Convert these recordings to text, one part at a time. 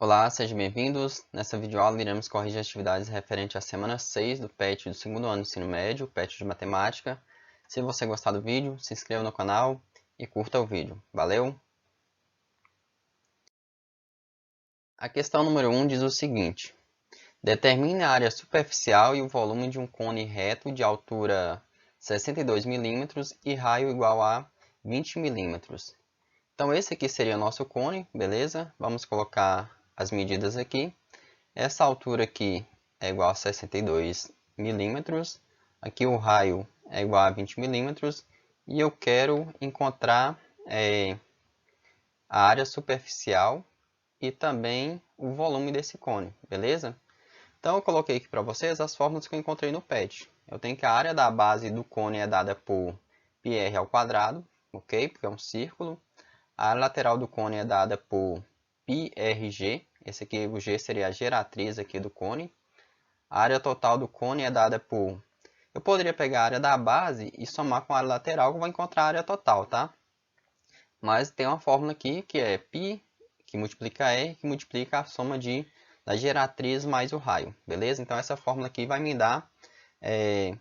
Olá, sejam bem-vindos. Nessa videoaula iremos corrigir atividades referentes à semana 6 do PET do segundo ano do ensino médio, PET de matemática. Se você gostar do vídeo, se inscreva no canal e curta o vídeo. Valeu! A questão número 1 diz o seguinte: determine a área superficial e o volume de um cone reto de altura 62 mm e raio igual a 20 mm. Então esse aqui seria o nosso cone, beleza? Vamos colocar as medidas aqui. Essa altura aqui é igual a 62 milímetros. Aqui o raio é igual a 20 milímetros. E eu quero encontrar a área superficial e também o volume desse cone, beleza? Então eu coloquei aqui para vocês as fórmulas que eu encontrei no PET. Eu tenho que a área da base do cone é dada por πr ao quadrado, ok? Porque é um círculo. A área lateral do cone é dada por πrg. Esse aqui, o G, seria a geratriz aqui do cone. A área total do cone é dada por... Eu poderia pegar a área da base e somar com a área lateral, que eu vou encontrar a área total, tá? Mas tem uma fórmula aqui, que é π, que multiplica E, que multiplica a soma da geratriz mais o raio, beleza? Então essa fórmula aqui vai me dar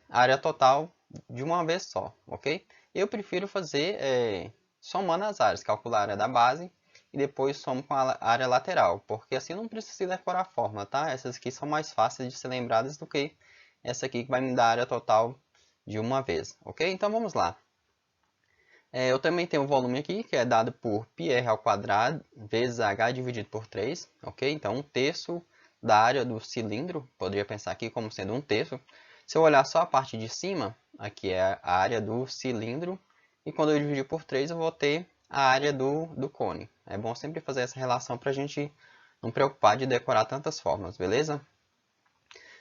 a área total de uma vez só, ok? Eu prefiro fazer somando as áreas, calcular a área da base e depois somo com a área lateral, porque assim não precisa decorar a fórmula, tá? Essas aqui são mais fáceis de ser lembradas do que essa aqui que vai me dar a área total de uma vez, ok? Então vamos lá. Eu também tenho o volume aqui, que é dado por πr ao quadrado vezes h dividido por 3, ok? Então 1/3 da área do cilindro, poderia pensar aqui como sendo 1/3. Se eu olhar só a parte de cima, aqui é a área do cilindro, e quando eu dividir por 3 eu vou ter a área do cone. É bom sempre fazer essa relação para a gente não preocupar de decorar tantas fórmulas, beleza?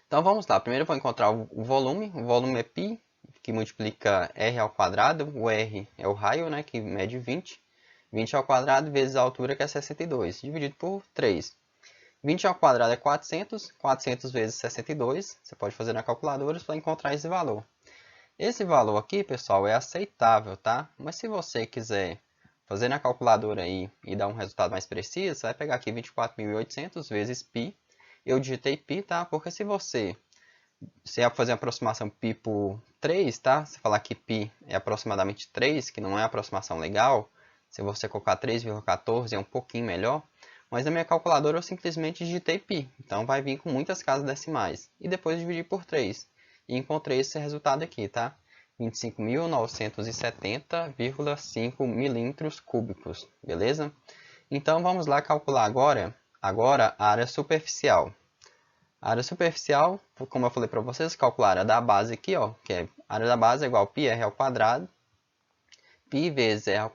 Então vamos lá, primeiro eu vou encontrar o volume é π, que multiplica r ao quadrado, o r é o raio, né, que mede 20, 20 ao quadrado vezes a altura, que é 62, dividido por 3. 20 ao quadrado é 400, 400 vezes 62, você pode fazer na calculadora para encontrar esse valor. Esse valor aqui, pessoal, é aceitável, tá? Mas se você quiser fazer na calculadora aí e dar um resultado mais preciso, você vai pegar aqui 24.800 vezes π. Eu digitei π, tá? Porque se você fazer a aproximação π por 3, tá? Se falar que π é aproximadamente 3, que não é aproximação legal, se você colocar 3,14 é um pouquinho melhor, mas na minha calculadora eu simplesmente digitei π, então vai vir com muitas casas decimais. E depois dividir por 3, e encontrei esse resultado aqui, tá? 25.970,5 milímetros cúbicos, beleza? Então vamos lá calcular agora a área superficial. A área superficial, como eu falei para vocês, calcular a área da base aqui, ó, que é a área da base é igual a πr ao quadrado. Π vezes r ao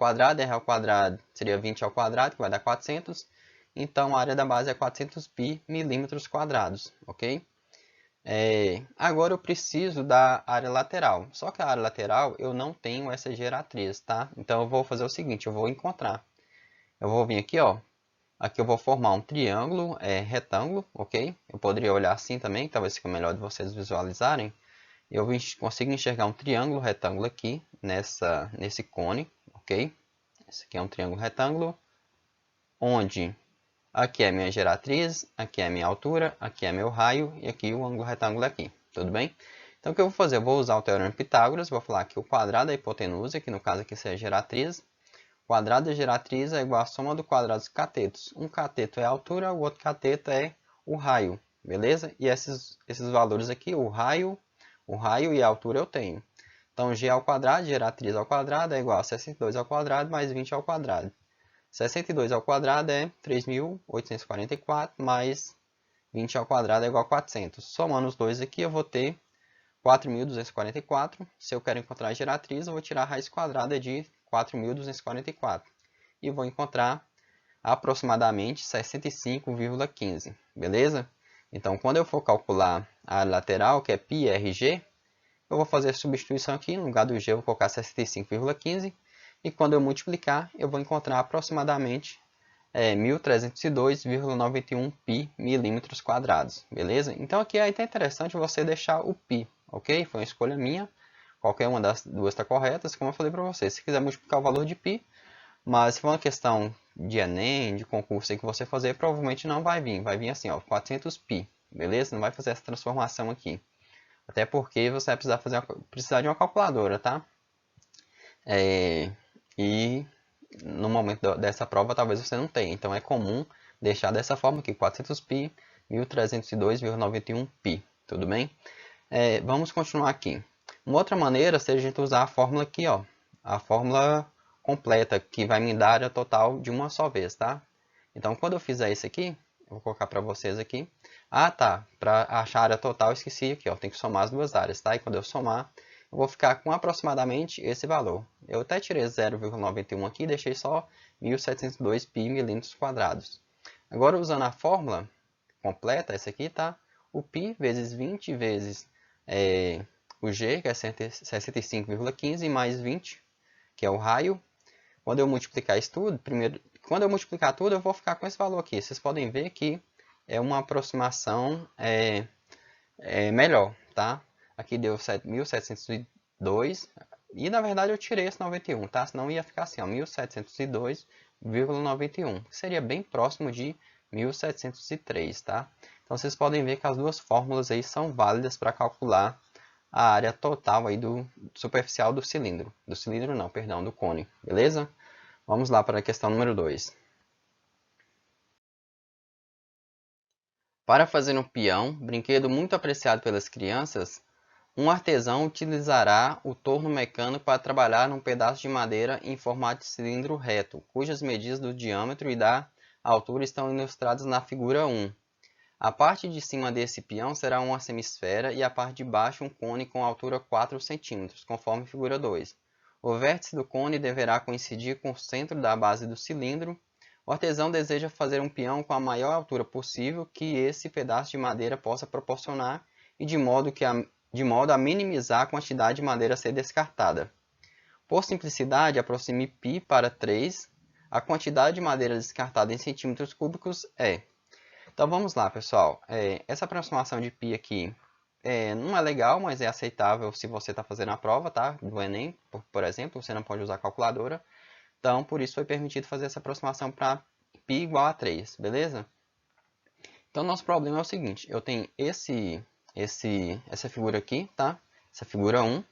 quadrado seria 20 ao quadrado, que vai dar 400. Então a área da base é 400 π milímetros quadrados, ok? Agora eu preciso da área lateral. Só que a área lateral eu não tenho essa geratriz, tá? Então eu vou fazer o seguinte, eu vou encontrar. Eu vou vir aqui, ó. Aqui eu vou formar um triângulo retângulo, ok? Eu poderia olhar assim também, talvez fique melhor de vocês visualizarem. Eu consigo enxergar um triângulo retângulo aqui, nesse cone, ok? Esse aqui é um triângulo retângulo, onde aqui é minha geratriz, aqui é minha altura, aqui é meu raio e aqui o ângulo retângulo aqui, tudo bem? Então o que eu vou fazer? Eu vou usar o teorema de Pitágoras, vou falar que o quadrado da hipotenusa, que no caso aqui seria a geratriz, o quadrado da geratriz é igual à soma do quadrado dos catetos. Um cateto é a altura, o outro cateto é o raio, beleza? E esses valores aqui, o raio e a altura eu tenho. Então, g ao quadrado, geratriz ao quadrado, é igual a 62 ao quadrado mais 20 ao quadrado. 62 ao quadrado é 3.844 mais 20 ao quadrado é igual a 400. Somando os dois aqui, eu vou ter 4.244. Se eu quero encontrar a geratriz, eu vou tirar a raiz quadrada de 4.244. E vou encontrar aproximadamente 65,15. Beleza? Então, quando eu for calcular a área lateral, que é πrg, eu vou fazer a substituição aqui. No lugar do g, eu vou colocar 65,15. E quando eu multiplicar, eu vou encontrar aproximadamente 1.302,91 π milímetros quadrados. Beleza? Então, aqui é até interessante você deixar o π. Ok? Foi uma escolha minha. Qualquer uma das duas está correta, como eu falei para vocês. Se quiser multiplicar o valor de π, mas se for uma questão de Enem, de concurso aí que você fazer, provavelmente não vai vir. Vai vir assim, ó, 400π, beleza? Não vai fazer essa transformação aqui. Até porque você vai precisar de uma calculadora, tá? E no momento dessa prova talvez você não tenha. Então é comum deixar dessa forma aqui, 400π, 1302,91π, tudo bem? Vamos continuar aqui. Uma outra maneira seria a gente usar a fórmula aqui, ó, a fórmula completa, que vai me dar a área total de uma só vez, tá? Então, quando eu fizer isso aqui, eu vou colocar para vocês aqui. Ah, tá, para achar a área total, eu esqueci aqui, ó, tem que somar as duas áreas, tá? E quando eu somar, eu vou ficar com aproximadamente esse valor. Eu até tirei 0,91 aqui e deixei só 1702π milímetros quadrados. Agora, usando a fórmula completa, essa aqui, tá? O π vezes 20 vezes o g, que é 65,15, mais 20, que é o raio. Quando eu multiplicar isso tudo, quando eu multiplicar tudo, eu vou ficar com esse valor aqui. Vocês podem ver que é uma aproximação melhor, tá? Aqui deu 1702, e na verdade eu tirei esse 91, tá? Senão ia ficar assim, ó, 1702,91, que seria bem próximo de 1703, tá? Então vocês podem ver que as duas fórmulas aí são válidas para calcular a área total aí do superficial do cilindro. Do cilindro não, perdão, do cone, beleza? Vamos lá para a questão número 2. Para fazer um peão, brinquedo muito apreciado pelas crianças, um artesão utilizará o torno mecânico para trabalhar num pedaço de madeira em formato de cilindro reto, cujas medidas do diâmetro e da altura estão ilustradas na figura 1. A parte de cima desse peão será uma semisfera e a parte de baixo um cone com altura 4 cm, conforme figura 2. O vértice do cone deverá coincidir com o centro da base do cilindro. O artesão deseja fazer um peão com a maior altura possível que esse pedaço de madeira possa proporcionar e de modo a minimizar a quantidade de madeira a ser descartada. Por simplicidade, aproxime π para 3. A quantidade de madeira descartada em centímetros cúbicos é... Então vamos lá, pessoal. Essa aproximação de π aqui não é legal, mas é aceitável se você está fazendo a prova, tá? Do Enem, por exemplo, você não pode usar calculadora. Então, por isso foi permitido fazer essa aproximação para π igual a 3, beleza? Então, nosso problema é o seguinte. Eu tenho essa figura aqui, tá? Essa figura 1,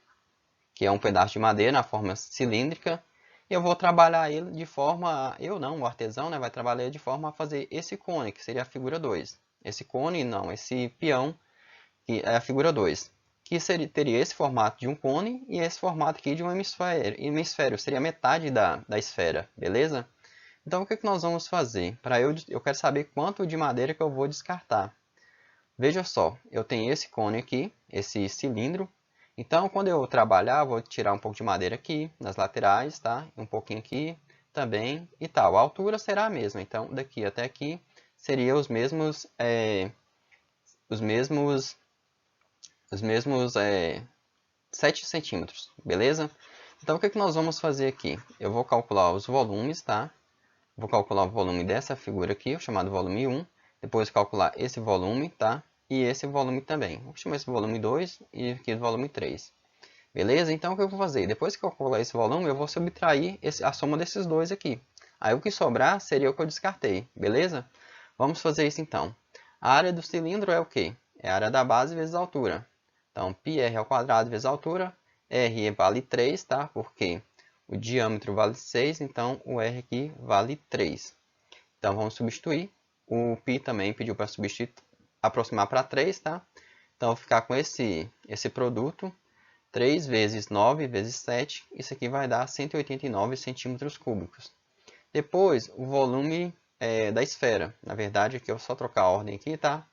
que é um pedaço de madeira na forma cilíndrica. Eu vou trabalhar ele de forma... Eu não, o artesão, né, vai trabalhar de forma a fazer esse cone, que seria a figura 2. Esse cone, não, esse peão, que é a figura 2. Que teria esse formato de um cone e esse formato aqui de um hemisfério. Seria metade da esfera, beleza? Então, o que nós vamos fazer? Eu quero saber quanto de madeira que eu vou descartar. Veja só, eu tenho esse cone aqui, esse cilindro. Então, quando eu trabalhar, vou tirar um pouco de madeira aqui, nas laterais, tá? Um pouquinho aqui também e tal. A altura será a mesma. Então, daqui até aqui seria os mesmos 7 centímetros, beleza? Então, o que nós vamos fazer aqui? Eu vou calcular os volumes, tá? Vou calcular o volume dessa figura aqui, chamado volume 1. Depois calcular esse volume, tá? E esse volume também. Vou chamar esse volume 2 e aqui o volume 3. Beleza? Então, o que eu vou fazer? Depois que eu calcular esse volume, eu vou subtrair a soma desses dois aqui. Aí, o que sobrar seria o que eu descartei. Beleza? Vamos fazer isso, então. A área do cilindro é o quê? É a área da base vezes a altura. Então, πr ao quadrado vezes a altura. R vale 3, tá? Porque o diâmetro vale 6, então o R aqui vale 3. Então, vamos substituir. O π também pediu para aproximar para 3, tá? Então, eu vou ficar com esse produto. 3 vezes 9 vezes 7, isso aqui vai dar 189 centímetros cúbicos. Depois, o volume da esfera. Na verdade, aqui eu só trocar a ordem aqui, tá?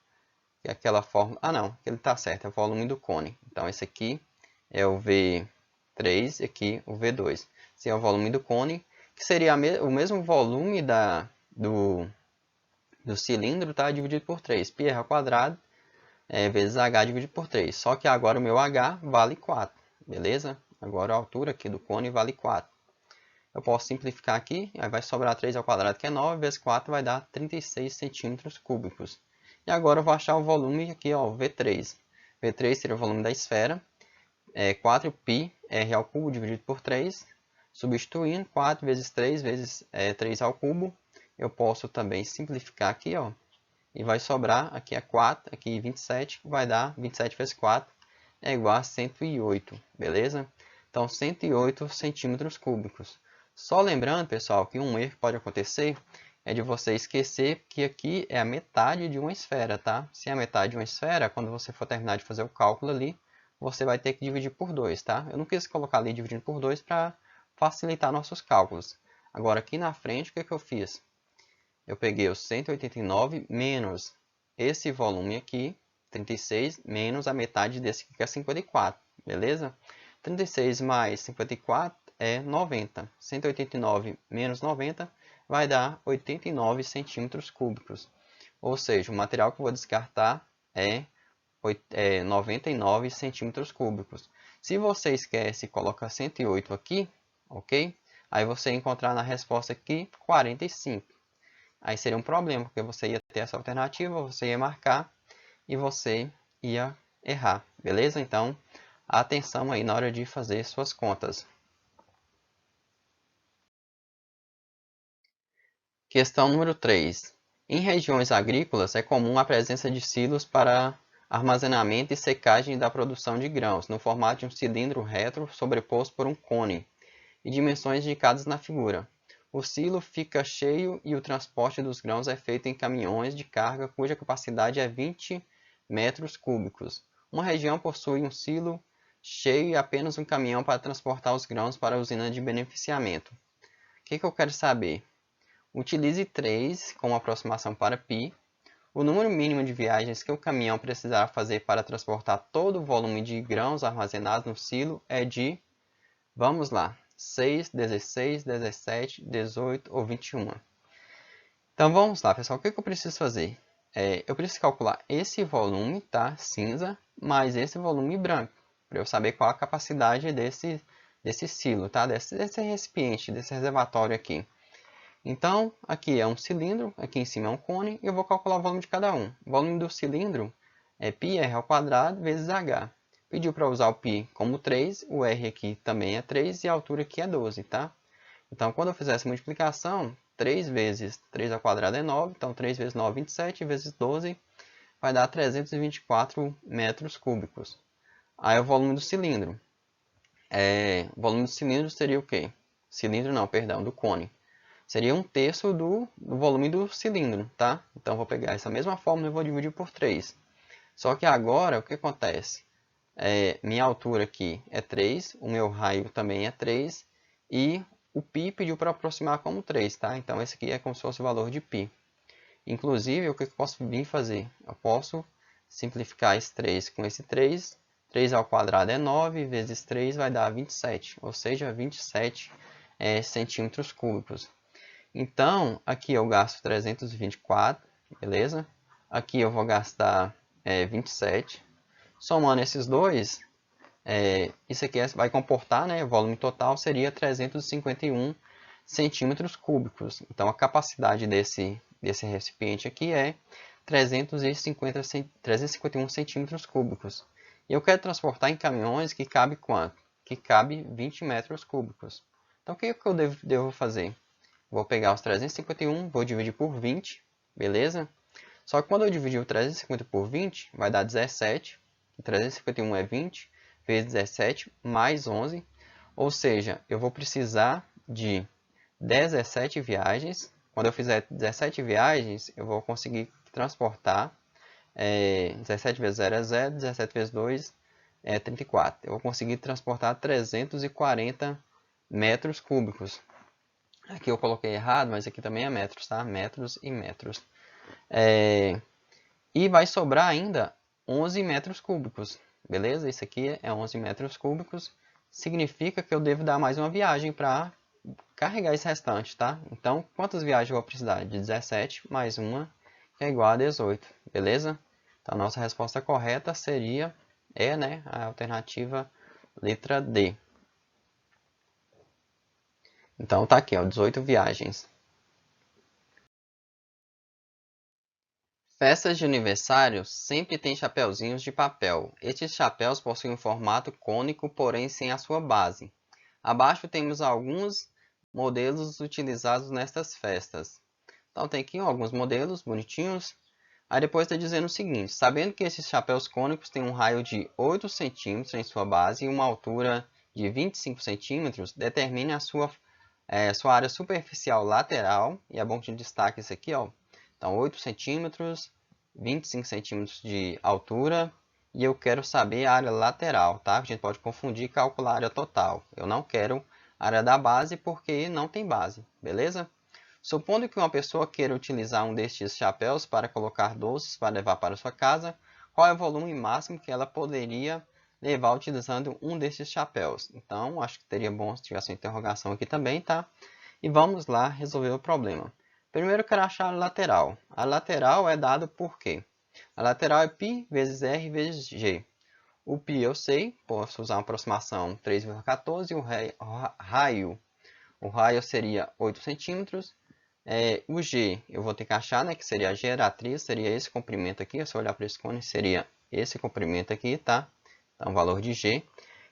Que é aquela forma... Ah, não, ele está certo, é o volume do cone. Então, esse aqui é o V3 e aqui o V2. Esse é o volume do cone, que seria o mesmo volume do cilindro, tá? Dividido por 3. Πr ao quadrado vezes h dividido por 3. Só que agora o meu h vale 4, beleza? Agora a altura aqui do cone vale 4. Eu posso simplificar aqui, aí vai sobrar 3 ao quadrado, que é 9, vezes 4 vai dar 36 centímetros cúbicos. E agora eu vou achar o volume aqui, ó, V3. V3 seria o volume da esfera. 4π r ao cubo dividido por 3. Substituindo, 4 vezes 3 vezes 3 ao cubo, eu posso também simplificar aqui, ó. E vai sobrar, aqui é 4, aqui 27, vai dar 27 vezes 4 é igual a 108, beleza? Então, 108 centímetros cúbicos. Só lembrando, pessoal, que um erro que pode acontecer é de você esquecer que aqui é a metade de uma esfera, tá? Se é a metade de uma esfera, quando você for terminar de fazer o cálculo ali, você vai ter que dividir por 2, tá? Eu não quis colocar ali dividindo por 2 para facilitar nossos cálculos. Agora, aqui na frente, o que eu fiz? Eu peguei os 189 menos esse volume aqui, 36, menos a metade desse aqui, que é 54, beleza? 36 mais 54 é 90. 189 menos 90 vai dar 89 centímetros cúbicos. Ou seja, o material que eu vou descartar é 99 centímetros cúbicos. Se você esquece e coloca 108 aqui, ok? Aí você encontrar na resposta aqui 45. Aí seria um problema, porque você ia ter essa alternativa, você ia marcar e você ia errar, beleza? Então, atenção aí na hora de fazer suas contas. Questão número 3. Em regiões agrícolas, é comum a presença de silos para armazenamento e secagem da produção de grãos, no formato de um cilindro reto sobreposto por um cone, e dimensões indicadas na figura. O silo fica cheio e o transporte dos grãos é feito em caminhões de carga cuja capacidade é 20 metros cúbicos. Uma região possui um silo cheio e apenas um caminhão para transportar os grãos para a usina de beneficiamento. O que eu quero saber? Utilize 3 como aproximação para π. O número mínimo de viagens que o caminhão precisará fazer para transportar todo o volume de grãos armazenados no silo é de, vamos lá, 6, 16, 17, 18 ou 21. Então vamos lá, pessoal. O que eu preciso fazer? Eu preciso calcular esse volume, tá? Cinza, mais esse volume branco, para eu saber qual a capacidade desse silo, tá? Desse recipiente, desse reservatório aqui. Então, aqui é um cilindro, aqui em cima é um cone, e eu vou calcular o volume de cada um. O volume do cilindro é πr² vezes h. Pediu para usar o π como 3, o r aqui também é 3 e a altura aqui é 12, tá? Então, quando eu fizer essa multiplicação, 3 vezes 3² é 9, então 3 vezes 9 é 27, vezes 12 vai dar 324 metros cúbicos. Aí o volume do cilindro. O volume do cilindro seria o quê? Cilindro não, perdão, do cone. Seria 1/3 do volume do cilindro, tá? Então, vou pegar essa mesma fórmula e vou dividir por 3. Só que agora, o que acontece? Minha altura aqui é 3, o meu raio também é 3, e o π pediu para aproximar como 3, tá? Então, esse aqui é como se fosse o valor de π. Inclusive, o que eu posso vir fazer? Eu posso simplificar esse 3 com esse 3. 3² é 9, vezes 3 vai dar 27, ou seja, 27 centímetros cúbicos. Então, aqui eu gasto 324, beleza? Aqui eu vou gastar 27. Somando esses dois, isso aqui vai comportar, né? O volume total seria 351 centímetros cúbicos. Então, a capacidade desse recipiente aqui é 351 centímetros cúbicos. E eu quero transportar em caminhões que cabe quanto? Que cabe 20 metros cúbicos. Então, o que eu devo fazer? Vou pegar os 351, vou dividir por 20, beleza? Só que quando eu dividir o 350 por 20, vai dar 17. 351 é 20, vezes 17, mais 11. Ou seja, eu vou precisar de 17 viagens. Quando eu fizer 17 viagens, eu vou conseguir transportar 17 vezes 0 é 0, 17 vezes 2 é 34. Eu vou conseguir transportar 340 metros cúbicos. Aqui eu coloquei errado, mas aqui também é metros, tá? Metros e metros. E vai sobrar ainda 11 metros cúbicos, beleza? Isso aqui é 11 metros cúbicos. Significa que eu devo dar mais uma viagem para carregar esse restante, tá? Então, quantas viagens eu vou precisar? De 17 mais uma, que é igual a 18, beleza? Então, a nossa resposta correta seria, né, a alternativa letra D. Então, tá aqui, ó, 18 viagens. Festas de aniversário sempre têm chapeuzinhos de papel. Estes chapéus possuem um formato cônico, porém sem a sua base. Abaixo temos alguns modelos utilizados nestas festas. Então tem aqui alguns modelos bonitinhos. Aí depois está dizendo o seguinte: sabendo que esses chapéus cônicos têm um raio de 8 centímetros em sua base e uma altura de 25 centímetros, determine a sua área superficial lateral. E é bom que a gente destaque isso aqui, ó. Então 8 centímetros, 25 centímetros de altura. E eu quero saber a área lateral, tá? A gente pode confundir e calcular a área total. Eu não quero a área da base porque não tem base, beleza? Supondo que uma pessoa queira utilizar um destes chapéus para colocar doces para levar para sua casa, qual é o volume máximo que ela poderia levar utilizando um destes chapéus? Então, acho que seria bom se tivesse uma interrogação aqui também, tá? E vamos lá resolver o problema. Primeiro eu quero achar a lateral. A lateral é dada por quê? A lateral é π vezes r vezes g. O π eu sei, posso usar uma aproximação 3,14 e o raio seria 8 centímetros. O G eu vou ter que achar, né, que seria a geratriz, seria esse comprimento aqui. Se eu olhar para esse cone, seria esse comprimento aqui, tá? Então, o valor de G.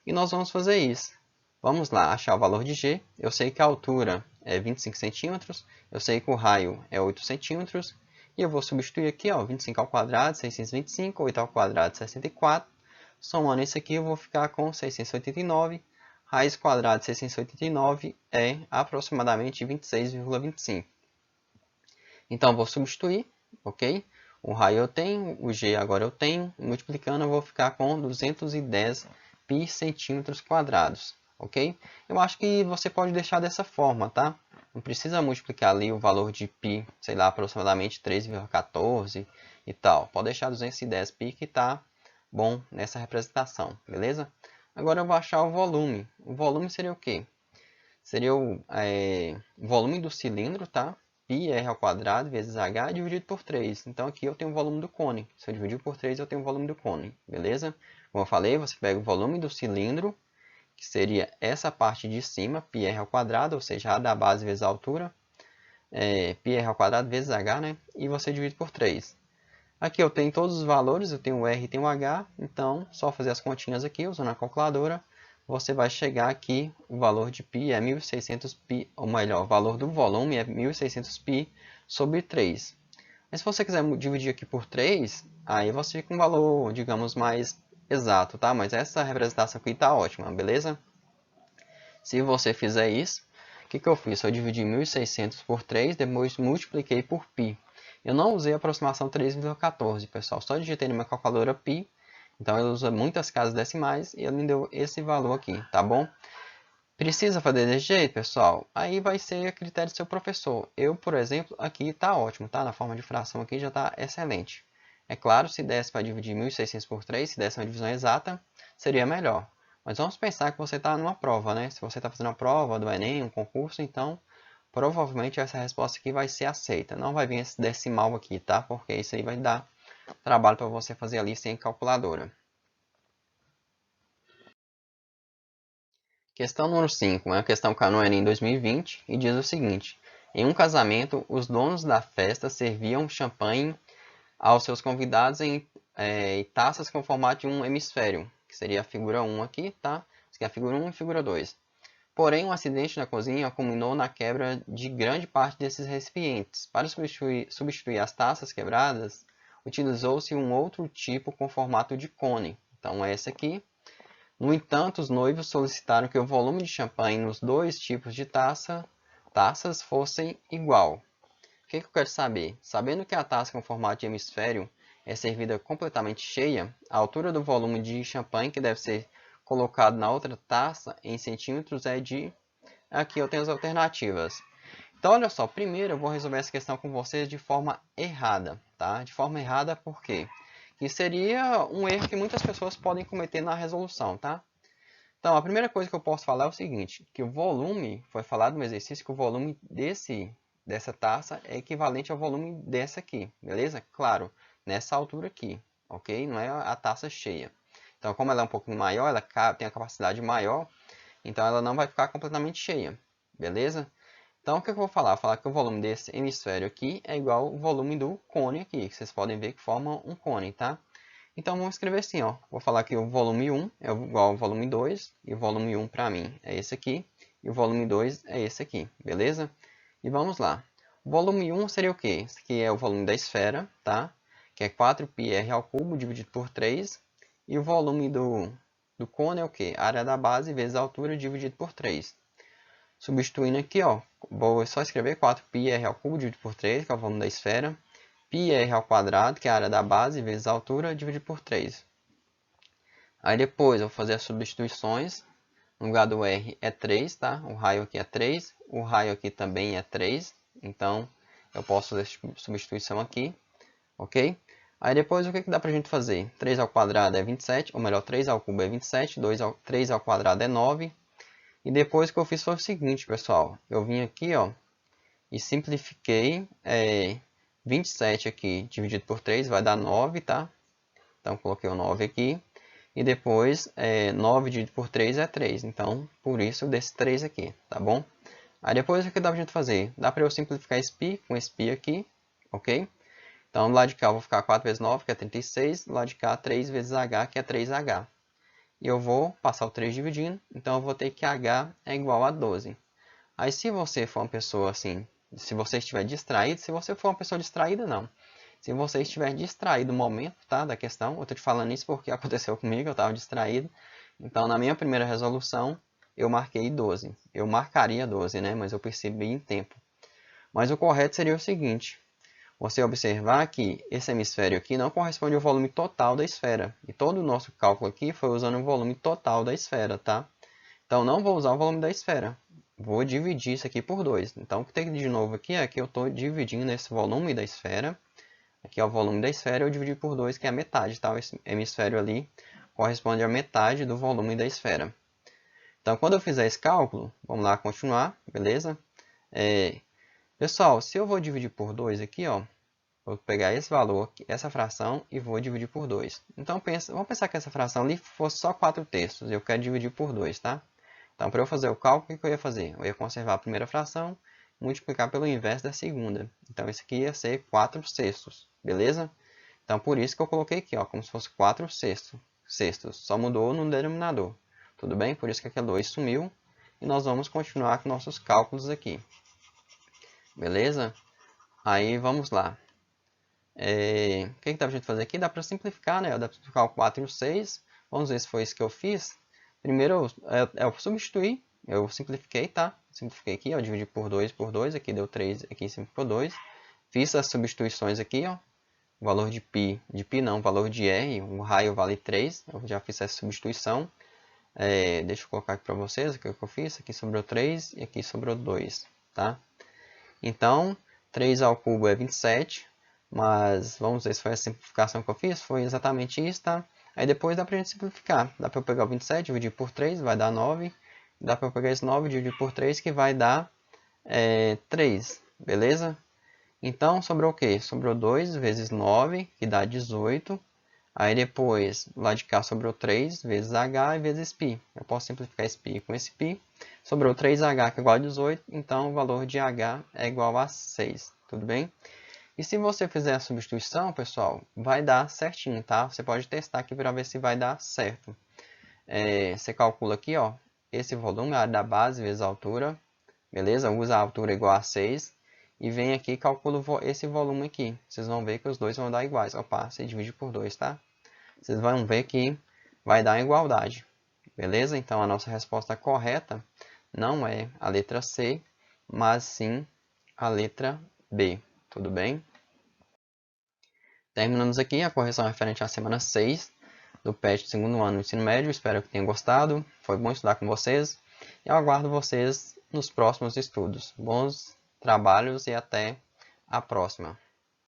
E nós vamos fazer isso. Vamos lá, achar o valor de G. Eu sei que a altura é 25 centímetros. Eu sei que o raio é 8 centímetros. E eu vou substituir aqui, ó, 25 ao quadrado, 625, 8 ao quadrado, 64. Somando isso aqui, eu vou ficar com 689. Raiz quadrada de 689 é aproximadamente 26,25. Então, vou substituir, ok? O raio eu tenho, o G agora eu tenho. Multiplicando, eu vou ficar com 210 pi centímetros quadrados, ok? Eu acho que você pode deixar dessa forma, tá? Não precisa multiplicar ali o valor de pi, sei lá, aproximadamente 3,14 e tal. Pode deixar 210 pi que tá bom nessa representação, beleza? Agora eu vou achar o volume. O volume seria o quê? Seria o volume do cilindro, tá? Πr ao quadrado vezes h dividido por 3. Então aqui eu tenho o volume do cone. Se eu dividir por 3, eu tenho o volume do cone, beleza? Como eu falei, você pega o volume do cilindro, que seria essa parte de cima, πr ao quadrado, ou seja, a da base vezes a altura, πr ao quadrado vezes h, né? E você divide por 3. Aqui eu tenho todos os valores, eu tenho o R e tenho o H, então só fazer as continhas aqui usando a calculadora, você vai chegar aqui, o valor de π é 1600 π, ou melhor, o valor do volume é 1600 π sobre 3. Mas se você quiser dividir aqui por 3, aí você fica um valor, digamos, mais exato, tá? Mas essa representação aqui está ótima, beleza? Se você fizer isso, o que eu fiz? Eu dividi 1600 por 3, depois multipliquei por π. Eu não usei a aproximação 3,14, pessoal. Só digitei na minha calculadora π. Então, ele usa muitas casas decimais e ele me deu esse valor aqui, tá bom? Precisa fazer desse jeito, pessoal? Aí vai ser a critério do seu professor. Eu, por exemplo, aqui está ótimo, tá? Na forma de fração aqui já está excelente. É claro, se desse para dividir 1600 por 3, se desse uma divisão exata, seria melhor. Mas vamos pensar que você está numa prova, né? Se você está fazendo uma prova do Enem, um concurso, então provavelmente essa resposta aqui vai ser aceita. Não vai vir esse decimal aqui, tá? Porque isso aí vai dar trabalho para você fazer ali sem calculadora. Questão número 5. É uma questão que caiu no Enem 2020 e diz o seguinte. Em um casamento, os donos da festa serviam champanhe aos seus convidados em taças com o formato de um hemisfério, que seria a figura 1 aqui, tá? Isso aqui é a figura 1 e a figura 2. Porém, um acidente na cozinha culminou na quebra de grande parte desses recipientes. Para substituir as taças quebradas, utilizou-se um outro tipo com formato de cone. Então, é esse aqui. No entanto, os noivos solicitaram que o volume de champanhe nos dois tipos de taças fossem igual. O que eu quero saber? Sabendo que a taça com formato de hemisfério é servida completamente cheia, a altura do volume de champanhe que deve ser colocado na outra taça em centímetros é de... Aqui eu tenho as alternativas. Então, olha só, primeiro eu vou resolver essa questão com vocês de forma errada, tá? De forma errada por quê? Que seria um erro que muitas pessoas podem cometer na resolução, tá? Então, a primeira coisa que eu posso falar é o seguinte, que o volume, foi falado no exercício que o volume dessa taça é equivalente ao volume dessa aqui, beleza? Claro, nessa altura aqui, ok? Não é a taça cheia. Então, como ela é um pouquinho maior, ela tem a capacidade maior, então ela não vai ficar completamente cheia, beleza? Então, o que eu vou falar? Vou falar que o volume desse hemisfério aqui é igual ao volume do cone aqui, que vocês podem ver que forma um cone, tá? Então, vamos escrever assim, ó. Vou falar que o volume 1 é igual ao volume 2, e o volume 1 para mim é esse aqui, e o volume 2 é esse aqui, beleza? E vamos lá. Volume 1 seria o quê? Esse aqui é o volume da esfera, tá? Que é 4πr ao cubo dividido por 3. E o volume do cone é o quê? A área da base vezes a altura dividido por 3. Substituindo aqui, ó, vou só escrever 4πr ao cubo dividido por 3, que é o volume da esfera. πr ao quadrado, que é a área da base, vezes a altura, dividido por 3. Aí depois eu vou fazer as substituições. No lugar do R é 3, tá? O raio aqui é 3. O raio aqui também é 3. Então, eu posso fazer substituição aqui. Ok? Aí depois, o que dá pra gente fazer? 3 ao quadrado é 27. Ou melhor, 3 ao cubo é 27. 3 ao quadrado é 9. E depois o que eu fiz foi o seguinte, pessoal. Eu vim aqui, ó, e simplifiquei 27 aqui dividido por 3 vai dar 9, tá? Então, coloquei o 9 aqui. E depois, 9 dividido por 3 é 3. Então, por isso, desse 3 aqui, tá bom? Aí depois, o que dá pra gente fazer? Dá para eu simplificar esse π com esse π aqui, ok? Então, do lado de cá eu vou ficar 4 vezes 9, que é 36. Do lado de cá, 3 vezes h, que é 3h. E eu vou passar o 3 dividindo. Então, eu vou ter que h é igual a 12. Aí, se você for uma pessoa assim, se você estiver distraído, se você for uma pessoa distraída, não. Se você estiver distraído no momento, tá, da questão, eu estou te falando isso porque aconteceu comigo, eu estava distraído. Então, na minha primeira resolução, eu marquei 12. Eu marcaria 12, né, mas eu percebi em tempo. Mas o correto seria o seguinte, você observar que esse hemisfério aqui não corresponde ao volume total da esfera. E todo o nosso cálculo aqui foi usando o volume total da esfera, tá? Então, não vou usar o volume da esfera. Vou dividir isso aqui por 2. Então, o que tem de novo aqui é que eu estou dividindo esse volume da esfera. Aqui é o volume da esfera, eu dividi por 2, que é a metade, tá? Esse hemisfério ali corresponde à metade do volume da esfera. Então, quando eu fizer esse cálculo, vamos lá continuar, beleza? Pessoal, se eu vou dividir por 2 aqui, ó, vou pegar esse valor, essa fração, e vou dividir por 2. Então, vamos pensar que essa fração ali fosse só 4/3, eu quero dividir por 2, tá? Então, para eu fazer o cálculo, o que eu ia fazer? Eu ia conservar a primeira fração, multiplicar pelo inverso da segunda. Então, isso aqui ia ser 4/6, beleza? Então, por isso que eu coloquei aqui, ó, como se fosse 4/6. Só mudou no denominador. Tudo bem? Por isso que aquele 2 sumiu. E nós vamos continuar com nossos cálculos aqui. Beleza? Aí, vamos lá. O que dá pra gente fazer aqui? Dá para simplificar, né? Dá para simplificar o 4 e o 6. Vamos ver se foi isso que eu fiz. Primeiro, eu substituí. Eu simplifiquei, tá? Simplifiquei aqui, ó. Dividi por 2. Aqui deu 3, aqui simplificou 2. Fiz as substituições aqui, ó. O valor de π não, o valor de r, o raio vale 3. Eu já fiz essa substituição. Deixa eu colocar aqui para vocês o que eu fiz. Aqui sobrou 3 e aqui sobrou 2, tá? Então, 3 ao cubo é 27. Mas vamos ver se foi a simplificação que eu fiz. Foi exatamente isso, tá? Aí depois dá pra gente simplificar. Dá pra eu pegar o 27, dividir por 3, vai dar 9. Dá pra eu pegar esse 9 e dividir por 3, que vai dar 3. Beleza? Então, sobrou o quê? Sobrou 2 vezes 9, que dá 18. Aí depois, lá de cá, sobrou 3 vezes h e vezes π. Eu posso simplificar esse π com esse π. Sobrou 3h, que é igual a 18. Então, o valor de h é igual a 6. Tudo bem? E se você fizer a substituição, pessoal, vai dar certinho, tá? Você pode testar aqui para ver se vai dar certo. Você calcula aqui, ó, esse volume, a área da base vezes a altura, beleza? Usa a altura igual a 6 e vem aqui e calcula esse volume aqui. Vocês vão ver que os dois vão dar iguais. Opa, você divide por 2, tá? Vocês vão ver que vai dar igualdade, beleza? Então, a nossa resposta correta não é a letra C, mas sim a letra B. Tudo bem? Terminamos aqui a correção referente à semana 6 do PET do segundo ano do ensino médio. Espero que tenham gostado. Foi bom estudar com vocês. E eu aguardo vocês nos próximos estudos. Bons trabalhos e até a próxima.